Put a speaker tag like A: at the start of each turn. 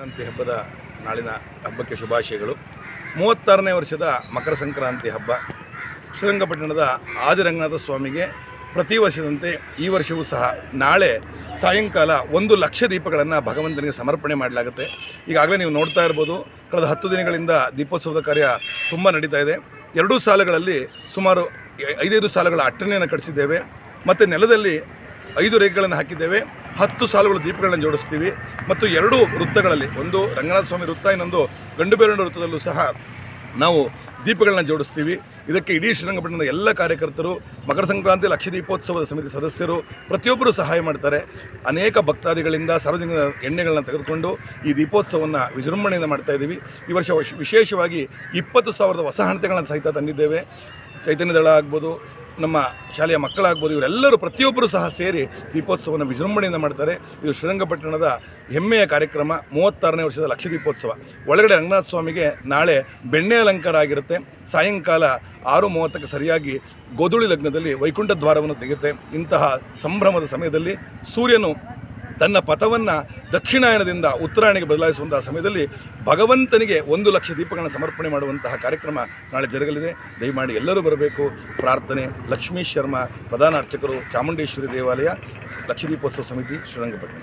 A: ಸಂಕ್ರಾಂತಿ ಹಬ್ಬದ ನಾಳಿನ ಹಬ್ಬಕ್ಕೆ ಶುಭಾಶಯಗಳು. 36ನೇ ವರ್ಷದ ಮಕರ ಸಂಕ್ರಾಂತಿ ಹಬ್ಬ ಶ್ರೀರಂಗಪಟ್ಟಣದ ಆದಿರಂಗನಾಥ ಸ್ವಾಮಿಗೆ ಪ್ರತಿ ವರ್ಷದಂತೆ ಈ ವರ್ಷವೂ ಸಹ ನಾಳೆ ಸಾಯಂಕಾಲ 1,00,000 ದೀಪಗಳನ್ನು ಭಗವಂತನಿಗೆ ಸಮರ್ಪಣೆ ಮಾಡಲಾಗುತ್ತೆ. ಈಗಾಗಲೇ ನೀವು ನೋಡ್ತಾ ಇರ್ಬೋದು, ಕಳೆದ 10 ದಿನಗಳಿಂದ ದೀಪೋತ್ಸವದ ಕಾರ್ಯ ತುಂಬ ನಡೀತಾ ಇದೆ. 2 ಸಾಲುಗಳಲ್ಲಿ ಸುಮಾರು 5 ಸಾಲುಗಳ ಅಟ್ಟಣೆಯನ್ನು ಕಟ್ಟಿಸಿದ್ದೇವೆ ಮತ್ತು ನೆಲದಲ್ಲಿ 5 ರೇಖೆಗಳನ್ನು ಹಾಕಿದ್ದೇವೆ. 10 ಸಾಲುಗಳು ದೀಪಗಳನ್ನು ಜೋಡಿಸ್ತೀವಿ ಮತ್ತು 2 ವೃತ್ತಗಳಲ್ಲಿ, ಒಂದು ರಂಗನಾಥ ಸ್ವಾಮಿ ವೃತ್ತ, ಇನ್ನೊಂದು ಗಂಡುಬೇರಣ್ಣ ವೃತ್ತದಲ್ಲೂ ಸಹ ನಾವು ದೀಪಗಳನ್ನ ಜೋಡಿಸ್ತೀವಿ. ಇದಕ್ಕೆ ಇಡೀ ಶ್ರೀರಂಗಪಟ್ಟಣದ ಎಲ್ಲ ಕಾರ್ಯಕರ್ತರು, ಮಕರ ಸಂಕ್ರಾಂತಿ ಲಕ್ಷ ದೀಪೋತ್ಸವದ ಸಮಿತಿ ಸದಸ್ಯರು ಪ್ರತಿಯೊಬ್ಬರು ಸಹಾಯ ಮಾಡ್ತಾರೆ. ಅನೇಕ ಭಕ್ತಾದಿಗಳಿಂದ ಸಾರ್ವಜನಿಕ ಎಣ್ಣೆಗಳನ್ನ ತೆಗೆದುಕೊಂಡು ಈ ದೀಪೋತ್ಸವವನ್ನು ವಿಜೃಂಭಣೆಯಿಂದ ಮಾಡ್ತಾ ಇದ್ದೀವಿ. ಈ ವರ್ಷ ವಿಶೇಷವಾಗಿ 20,000 ಹೊಸ ಹಣತೆಗಳನ್ನು ಸಹಿತ ತಂದಿದ್ದೇವೆ. ಚೈತನ್ಯ ದಳ ಆಗ್ಬೋದು, ನಮ್ಮ ಶಾಲೆಯ ಮಕ್ಕಳಾಗ್ಬೋದು, ಇವರೆಲ್ಲರೂ ಪ್ರತಿಯೊಬ್ಬರು ಸಹ ಸೇರಿ ದೀಪೋತ್ಸವವನ್ನು ವಿಜೃಂಭಣೆಯಿಂದ ಮಾಡ್ತಾರೆ. ಇದು ಶ್ರೀರಂಗಪಟ್ಟಣದ ಹೆಮ್ಮೆಯ ಕಾರ್ಯಕ್ರಮ. 36ನೇ ವರ್ಷದ ಲಕ್ಷ ದೀಪೋತ್ಸವ. ಒಳಗಡೆ ರಂಗನಾಥ ಸ್ವಾಮಿಗೆ ನಾಳೆ ಬೆಣ್ಣೆ ಅಲಂಕಾರ ಆಗಿರುತ್ತೆ. ಸಾಯಂಕಾಲ 6:30ಕ್ಕೆ ಸರಿಯಾಗಿ ಗೋಧೂಳಿ ಲಗ್ನದಲ್ಲಿ ವೈಕುಂಠ ದ್ವಾರವನ್ನು ತೆಗೆಯುತ್ತೆ. ಇಂತಹ ಸಂಭ್ರಮದ ಸಮಯದಲ್ಲಿ ಸೂರ್ಯನು ತನ್ನ ಪಥವನ್ನು ದಕ್ಷಿಣಾಯನದಿಂದ ಉತ್ತರಾಯಣಕ್ಕೆ ಬದಲಾಯಿಸುವಂತಹ ಸಮಯದಲ್ಲಿ ಭಗವಂತನಿಗೆ 1,00,000 ದೀಪಗಳನ್ನು ಸಮರ್ಪಣೆ ಮಾಡುವಂತಹ ಕಾರ್ಯಕ್ರಮ ನಾಳೆ ಜರುಗಲಿದೆ. ದಯಮಾಡಿ ಎಲ್ಲರೂ ಬರಬೇಕು. ಪ್ರಾರ್ಥನೆ. ಲಕ್ಷ್ಮೀ ಶರ್ಮಾ, ಪ್ರಧಾನ ಅರ್ಚಕರು, ಚಾಮುಂಡೇಶ್ವರಿ ದೇವಾಲಯ, ಲಕ್ಷ ದೀಪೋತ್ಸವ ಸಮಿತಿ, ಶ್ರೀರಂಗಪಟ್ಟಣ.